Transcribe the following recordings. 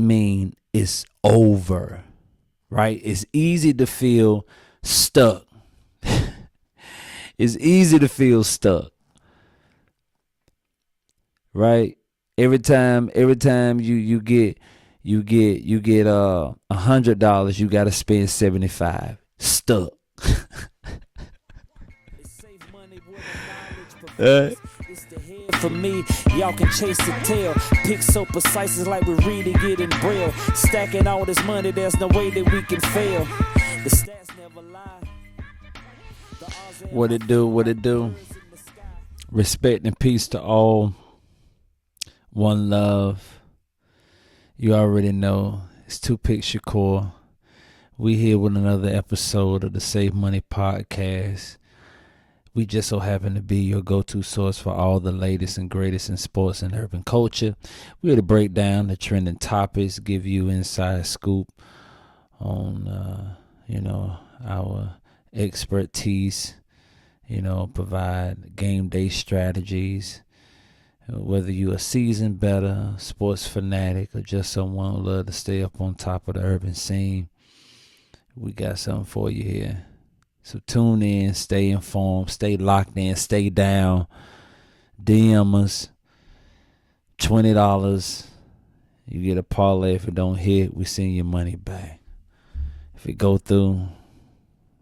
mean it's over, right? It's easy to feel stuck. It's easy to feel stuck, right? Every time you get $100, you gotta spend 75. Stuck. For me, y'all can chase the tail. Pick so precise, it's like we're reading it in braille. Stacking all this money, there's no way that we can fail. The stats never lie. What it do? What it do? Respect and peace to all. One love. You already know. It's Two Picture Core. We here with another episode of the Save Money Podcast. We just so happen to be your go-to source for all the latest and greatest in sports and urban culture. We're here to break down the trending topics, give you inside scoop on, our expertise, provide game day strategies. Whether you're a seasoned bettor, sports fanatic, or just someone who love to stay up on top of the urban scene, we got something for you here. So tune in, stay informed, stay locked in, stay down. DM us, $20. You get a parlay. If it don't hit, we send your money back. If it go through,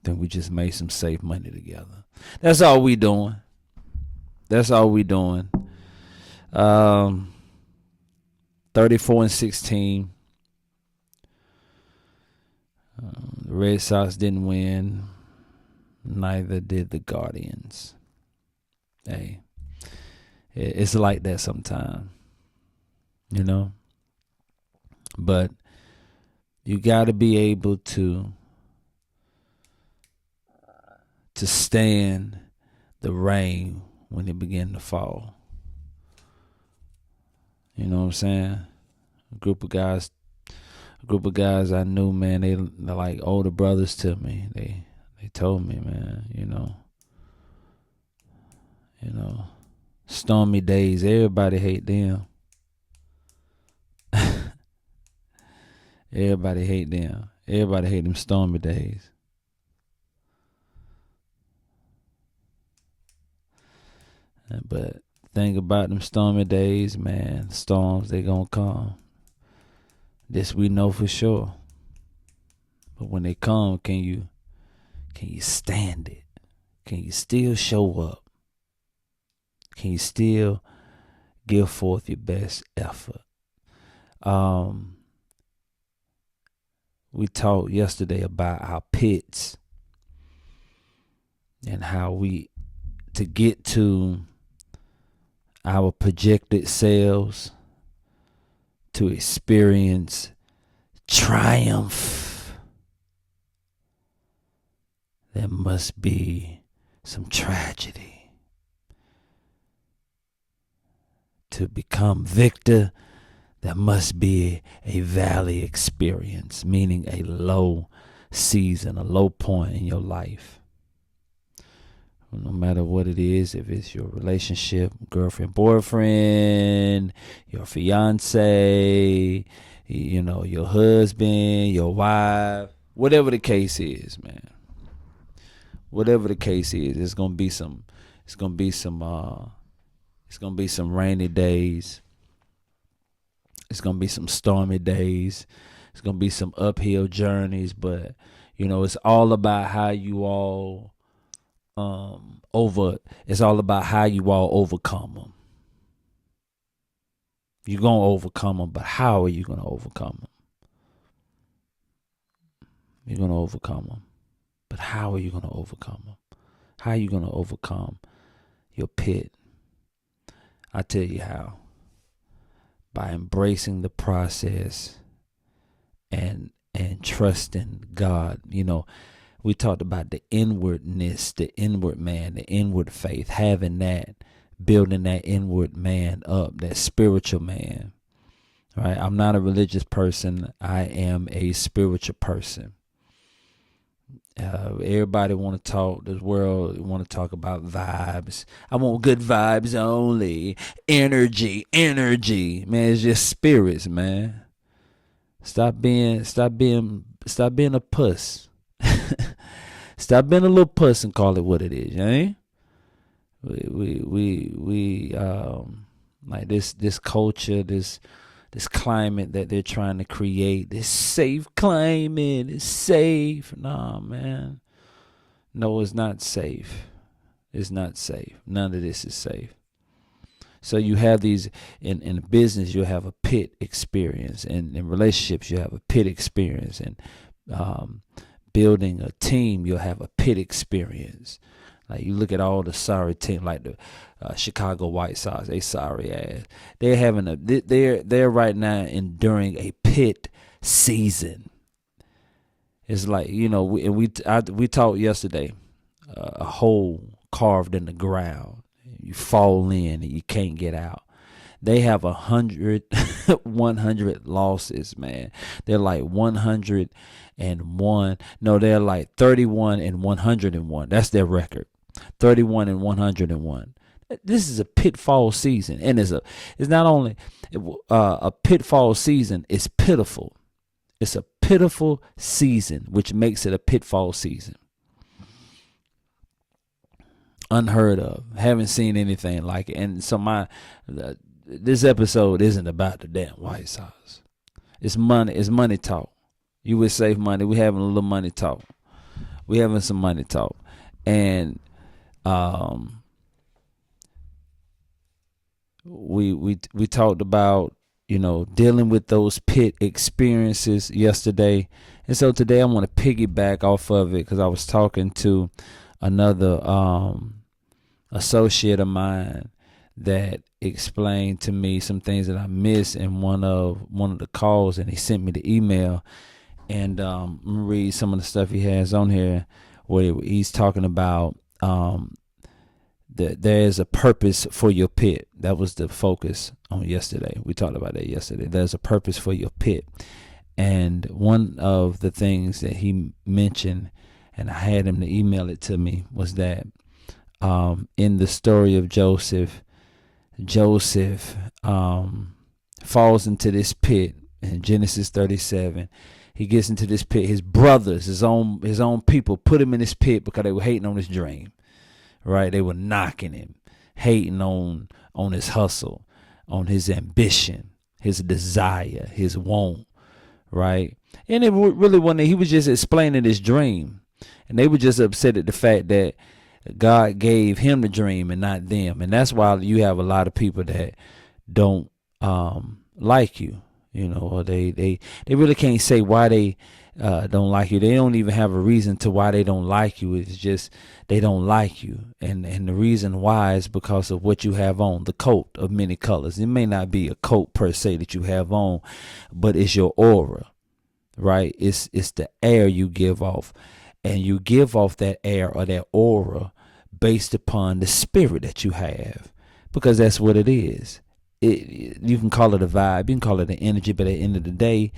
then we just made some safe money together. That's all we doing. 34-16. The Red Sox didn't win. Neither did the Guardians. Hey, it's like that sometimes, But you got to be able to stand the rain when it begin to fall. You know what I'm saying? A group of guys I knew, man, they're like older brothers to me. They told me, man, stormy days, everybody hate them. Everybody hate them. Everybody hate them stormy days. But think about them stormy days, man. Storms, they gonna come. This we know for sure. But when they come, can you stand it? Can you still show up? Can you still give forth your best effort? We talked yesterday about our pits and how to get to our projected sales, to experience triumph, there must be some tragedy. To become victor, there must be a valley experience, meaning a low season, a low point in your life. No matter what it is, if it's your relationship, girlfriend, boyfriend, your fiance, your husband, your wife, whatever the case is, man. Whatever the case is, it's gonna be some rainy days. It's gonna be some stormy days. It's gonna be some uphill journeys, but it's all about how you all it's all about how you all overcome them. You're going to overcome them, but how are you going to overcome them? You're going to overcome them, but how are you going to overcome them? How are you going to overcome your pit? I tell you how. By embracing the process and trusting God. We talked about the inwardness, the inward man, the inward faith, having that, building that inward man up, that spiritual man, right? I'm not a religious person. I am a spiritual person. Everybody want to talk, this world want to talk about vibes. I want good vibes only. Energy. Man, it's just spirits, man. Stop being a puss. Stop being a little puss and call it what it is, eh? We like this culture, this climate that they're trying to create, this safe climate, it's safe. Nah, man. No, it's not safe. It's not safe. None of this is safe. So you have these in business, you have a pit experience, and in relationships, you have a pit experience, and building a team, you'll have a pit experience. Like you look at all the sorry team, like the Chicago White Sox, they sorry ass. They're having they're right now enduring a pit season. It's like, you know, we talked yesterday, a hole carved in the ground. You fall in and you can't get out. They have 100 losses, man. They're like 101. No, they're like 31 and 101. That's their record. 31 and 101. This is a pitfall season, and it's not only a pitfall season. It's pitiful. It's a pitiful season, which makes it a pitfall season. Unheard of. Haven't seen anything like it. And so this episode isn't about the damn White Sox. It's money. It's money talk. You would save money. We having a little money talk. We having some money talk, and we talked about, you know, dealing with those pit experiences yesterday, and so today I want to piggyback off of it because I was talking to another associate of mine that explained to me some things that I missed in one of the calls, and he sent me the email, and I'm gonna read some of the stuff he has on here where he's talking about that there's a purpose for your pit. That was the focus on yesterday. We talked about that yesterday. There's a purpose for your pit, and one of the things that he mentioned, and I had him to email it to me, was that in the story of Joseph falls into this pit in Genesis 37. He gets into this pit. His brothers, his own people, put him in this pit because they were hating on his dream. Right? They were knocking him, hating on his hustle, on his ambition, his desire, his want. Right? And it really wasn't. He was just explaining his dream, and they were just upset at the fact that God gave him the dream and not them. And that's why you have a lot of people that don't like you, you know, or they really can't say why they don't like you. They don't even have a reason to why they don't like you. It's just they don't like you. And the reason why is because of what you have on, the coat of many colors. It may not be a coat per se that you have on, but it's your aura, right? It's the air you give off. And you give off that air or that aura based upon the spirit that you have, because that's what it is. You can call it a vibe, you can call it an energy, but at the end of the day,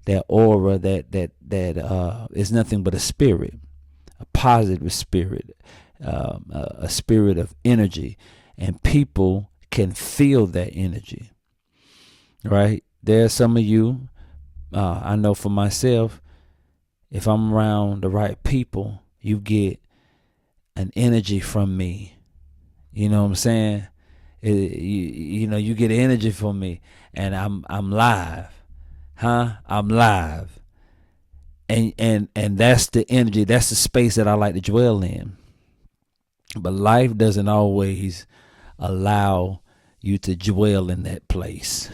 that aura, that is nothing but a spirit, a positive spirit, a spirit of energy, and people can feel that energy. Right? There are some of you, I know for myself, if I'm around the right people, you get an energy from me. You know what I'm saying? You get energy from me, and I'm live. I'm live. And that's the energy, that's the space that I like to dwell in. But life doesn't always allow you to dwell in that place.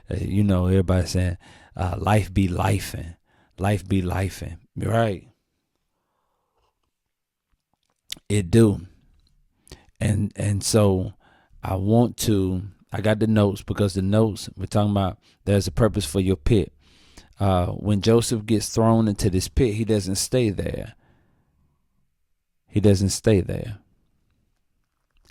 Everybody saying, life be lifing. Life be lifing. Right? It do. And so I got the notes, because the notes, we're talking about there's a purpose for your pit. When Joseph gets thrown into this pit, he doesn't stay there. He doesn't stay there.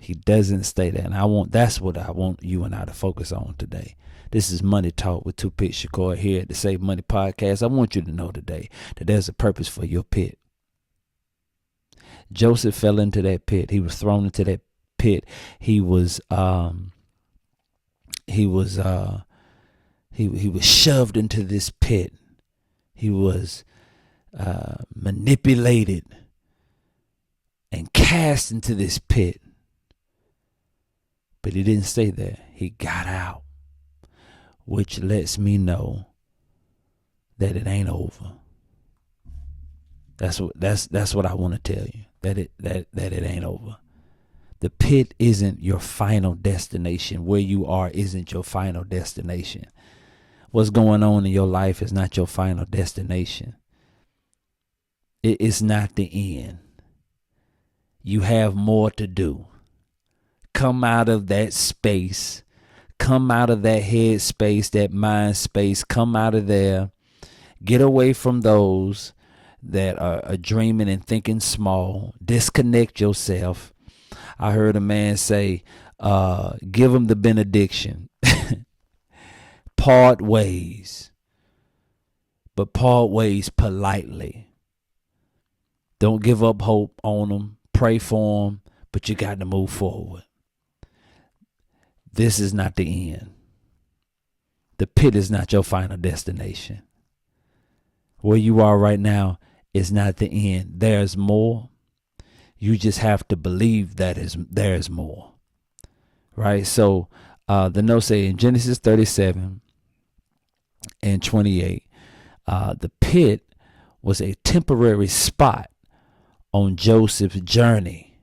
And that's what I want you and I to focus on today. This is Money Talk with Two Pit Shakur here at the Save Money Podcast. I want you to know today that there's a purpose for your pit. Joseph fell into that pit. He was thrown into that pit. He was He was shoved into this pit. He was manipulated and cast into this pit. But he didn't stay there. He got out, which lets me know that it ain't over. That's what I want to tell you. That it ain't over. The pit isn't your final destination. Where you are isn't your final destination. What's going on in your life is not your final destination. It is not the end. You have more to do. Come out of that space. Come out of that head space, that mind space. Come out of there. Get away from those that are dreaming and thinking small. Disconnect yourself. I heard a man say, give them the benediction. Part ways. But part ways politely. Don't give up hope on them. Pray for them. But you got to move forward. This is not the end. The pit is not your final destination. Where you are right now is not the end. There's more. You just have to believe that there's more. Right? So the note say in Genesis 37 and 28, the pit was a temporary spot on Joseph's journey.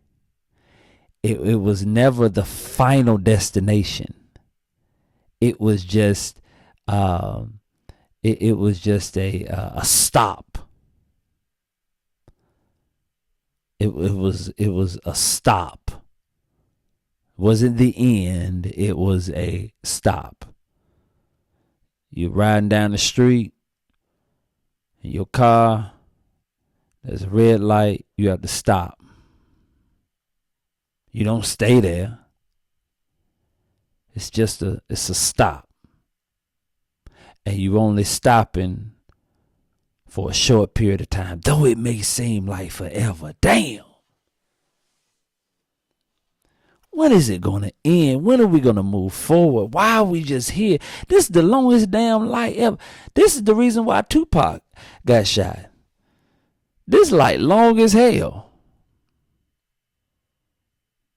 It was never the final destination. It was just it was just a stop. It was a stop. It wasn't the end. It was a stop. You're riding down the street in your car. There's a red light. You have to stop. You don't stay there. It's just a stop. And you only stopping for a short period of time, though it may seem like forever. Damn. When is it going to end? When are we going to move forward? Why are we just here? This is the longest damn light ever. This is the reason why Tupac got shot. This light long as hell.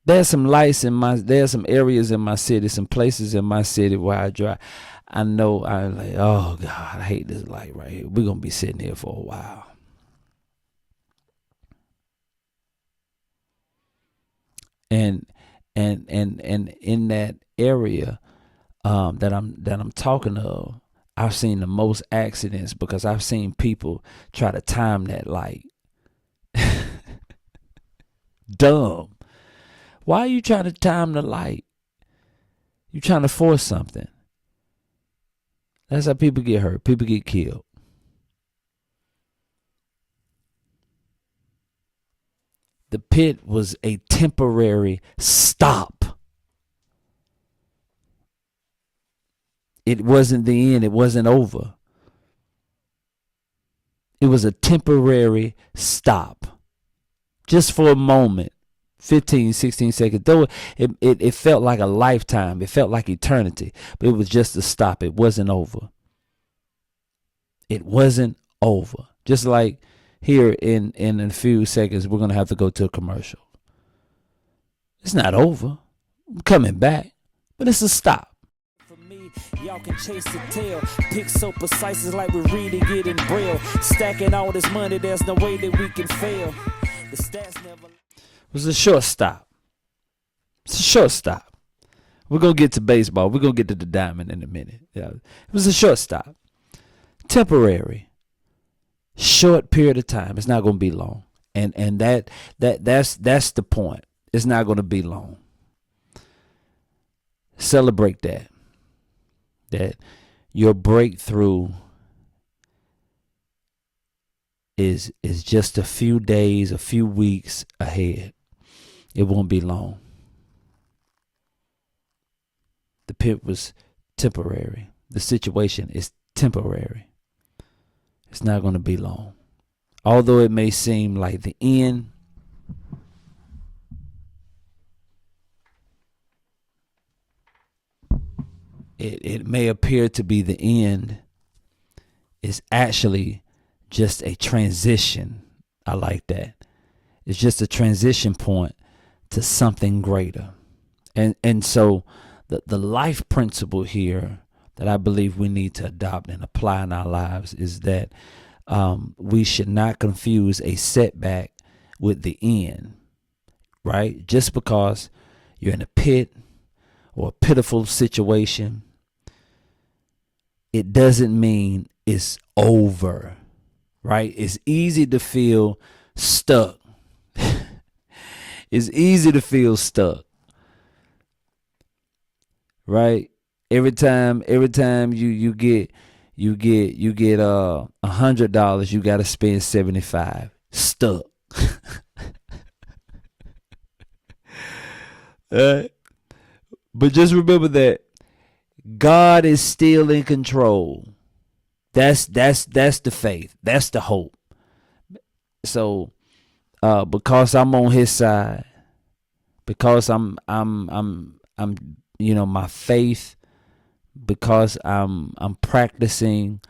There's some lights there's some areas in my city, some places in my city where I drive. I know I'm like, oh God, I hate this light right here. We're gonna be sitting here for a while. And in that area that I'm talking of, I've seen the most accidents because I've seen people try to time that light. Dumb. Why are you trying to time the light? You're trying to force something. That's how people get hurt. People get killed. The pit was a temporary stop. It wasn't the end. It wasn't over. It was a temporary stop. Just for a moment. 15, 16 seconds. Though it felt like a lifetime. It felt like eternity. But it was just a stop. It wasn't over. It wasn't over. Just like here in a few seconds, we're going to have to go to a commercial. It's not over. I'm coming back. But it's a stop. For me, y'all can chase the tail. Pick so precise, it's like we're reading it in braille. Stacking all this money, there's no way that we can fail. The stats never... It was a short stop. It's a short stop. We're going to get to baseball. We're going to get to the diamond in a minute. Yeah. It was a short stop. Temporary. Short period of time. It's not going to be long. And that's the point. It's not going to be long. Celebrate that. That your breakthrough is just a few days, a few weeks ahead. It won't be long. The pit was temporary. The situation is temporary. It's not going to be long. Although it may seem like the end, it may appear to be the end, is actually just a transition. I like that. It's just a transition point to something greater. And so the life principle here that I believe we need to adopt and apply in our lives is that we should not confuse a setback with the end, right? Just because you're in a pit or a pitiful situation, it doesn't mean it's over, right? It's easy to feel stuck. It's easy to feel stuck, right? Every time you get $100, you got to spend 75. Stuck. But just remember that God is still in control. That's the faith. That's the hope. So because I'm on his side, because I'm my faith, because I'm practicing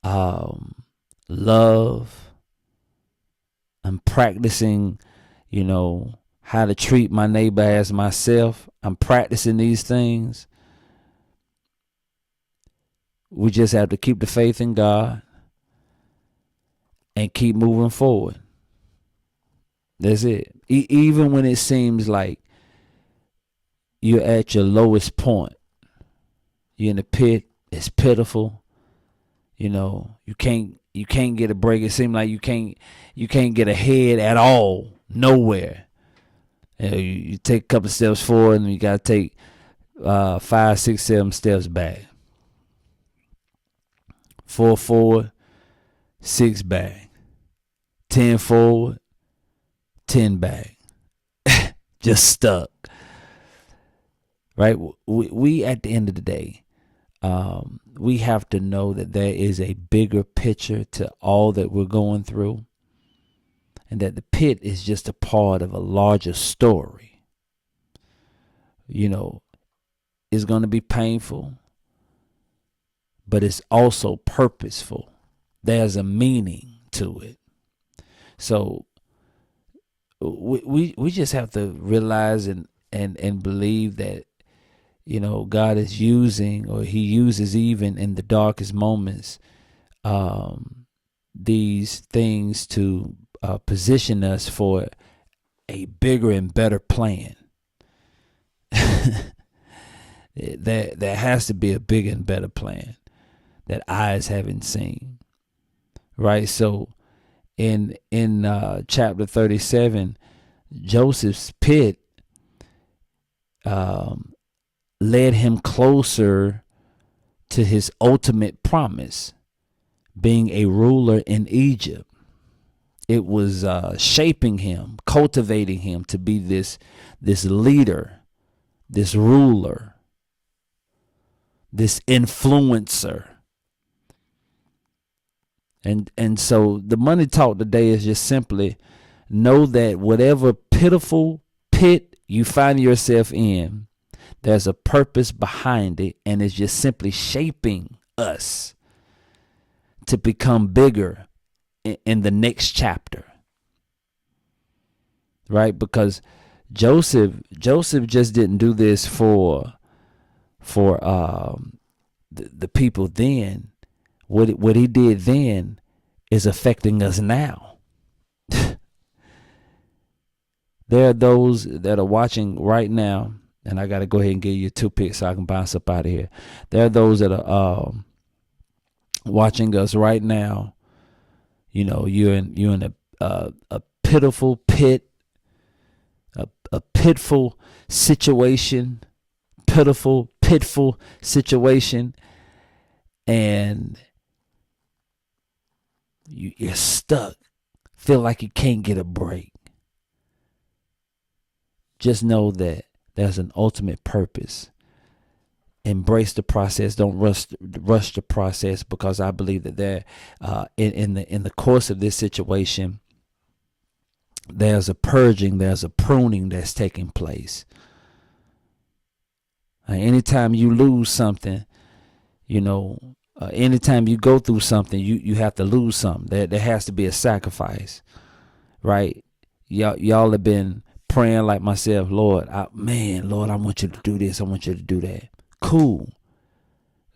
love, I'm practicing how to treat my neighbor as myself. I'm practicing these things. We just have to keep the faith in God and keep moving forward. That's it. Even when it seems like you're at your lowest point, you're in the pit, it's pitiful. You can't get a break. It seems like you can't get ahead at all, nowhere. You take a couple of steps forward and you got to take 5, 6, 7 steps back. 4 forward, 6 back. 10 forward, 10 back. Just stuck. Right? We at the end of the day, we have to know that there is a bigger picture to all that we're going through, and that the pit is just a part of a larger story. It's going to be painful, but it's also purposeful. There's a meaning to it. So we just have to realize and believe that God is using, or he uses even in the darkest moments, these things to position us for a bigger and better plan. There has to be a bigger and better plan that eyes haven't seen, right? So in chapter 37, Joseph's pit led him closer to his ultimate promise, being a ruler in Egypt. It was shaping him, cultivating him to be this leader, this ruler, this influencer. And so the money talk today is just simply know that whatever pitiful pit you find yourself in, there's a purpose behind it, and it's just simply shaping us to become bigger in the next chapter. Right? Because Joseph just didn't do this for the people then. What he did then is affecting us now. There are those that are watching right now, and I got to go ahead and give you 2 picks so I can bounce up out of here. There are those that are watching us right now. You're in a pitiful pit, a pitful situation, pitful situation, and you're stuck. Feel like you can't get a break. Just know that there's an ultimate purpose. Embrace the process. Don't rush the process, because I believe that there, in the course of this situation, there's a purging, there's a pruning that's taking place. Anytime you lose something, anytime you go through something, you have to lose something. There has to be a sacrifice, right? Y'all have been praying like myself, Lord, Lord, I want you to do this. I want you to do that. Cool.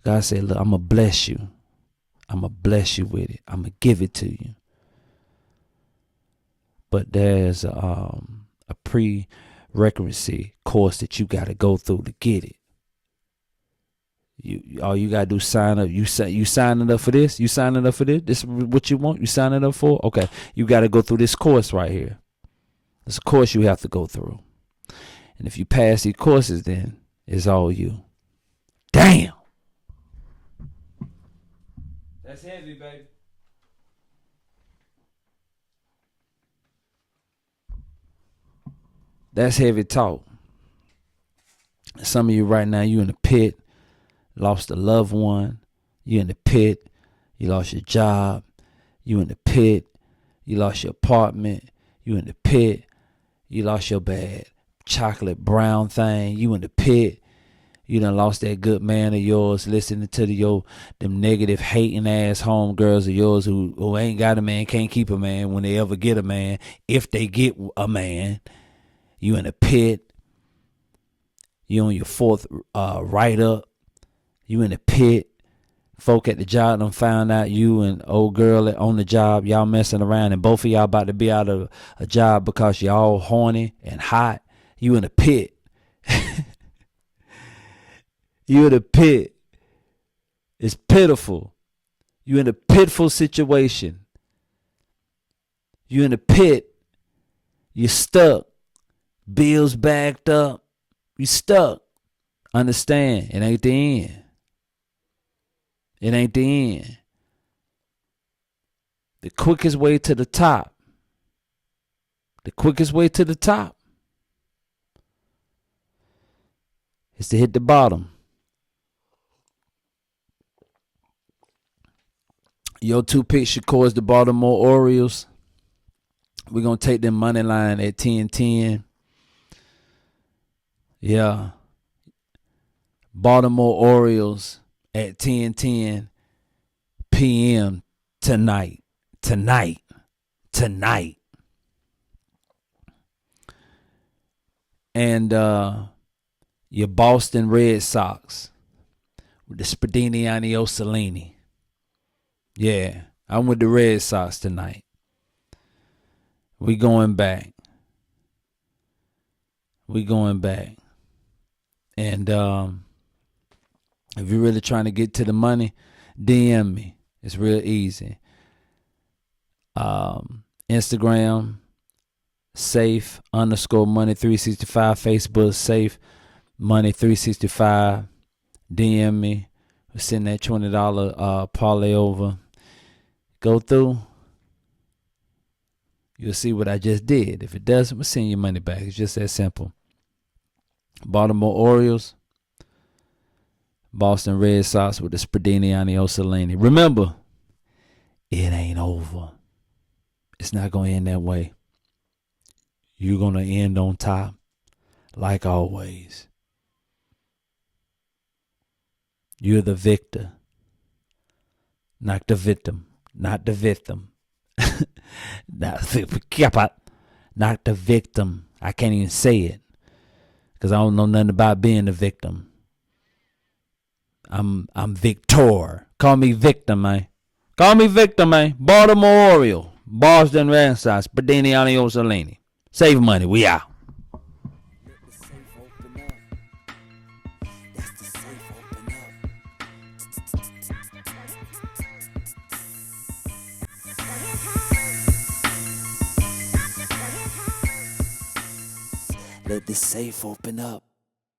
God said, look, I'm going to bless you. I'm going to bless you with it. I'm going to give it to you. But there's a prerequisite course that you got to go through to get it. All you gotta do is sign up. You signing up for this? You signing up for this? This is what you want? You signing up for? Okay. You gotta go through this course right here. This course you have to go through. And if you pass these courses, then it's all you. Damn. That's heavy, baby. That's heavy talk. Some of you right now, you in the pit. Lost a loved one, you in the pit, you lost your job, you in the pit, you lost your apartment, you in the pit, you lost your bad chocolate brown thing, you in the pit, you done lost that good man of yours listening to them negative hating ass homegirls of yours who ain't got a man, can't keep a man when they ever get a man, if they get a man. You in the pit, you on your fourth write-up. You in the pit. Folk at the job done found out you and old girl on the job, y'all messing around, and both of y'all about to be out of a job because y'all horny and hot. You in the pit. You in the pit. It's pitiful. You in a pitiful situation. You in the pit. You stuck. Bills backed up. You stuck. Understand, it ain't the end. It ain't the end. The quickest way to the top. The quickest way to the top is to hit the bottom. Your two picks should cause the Baltimore Orioles. We're going to take them money line at 10-10. Yeah. Baltimore Orioles at 10:10 p.m. tonight. And your Boston Red Sox with the Spadini Cellini. Yeah, I'm with the Red Sox tonight. We going back. And if you're really trying to get to the money, DM me. It's real easy. Instagram, safe_money365. Facebook, safe money365. DM me. We'll send that $20 parlay over. Go through. You'll see what I just did. If it doesn't, we'll send your money back. It's just that simple. Baltimore Orioles, Boston Red Sox with the Spadini Cellini. Remember, it ain't over. It's not going to end that way. You're going to end on top, like always. You're the victor, not the victim. Not the victim. Not the victim. I can't even say it because I don't know nothing about being the victim. I'm Victor. Call me victim, man. Baltimore Oriole, Boston Red Sox, Spadini Cellini. Save money. We out. Let the safe open up.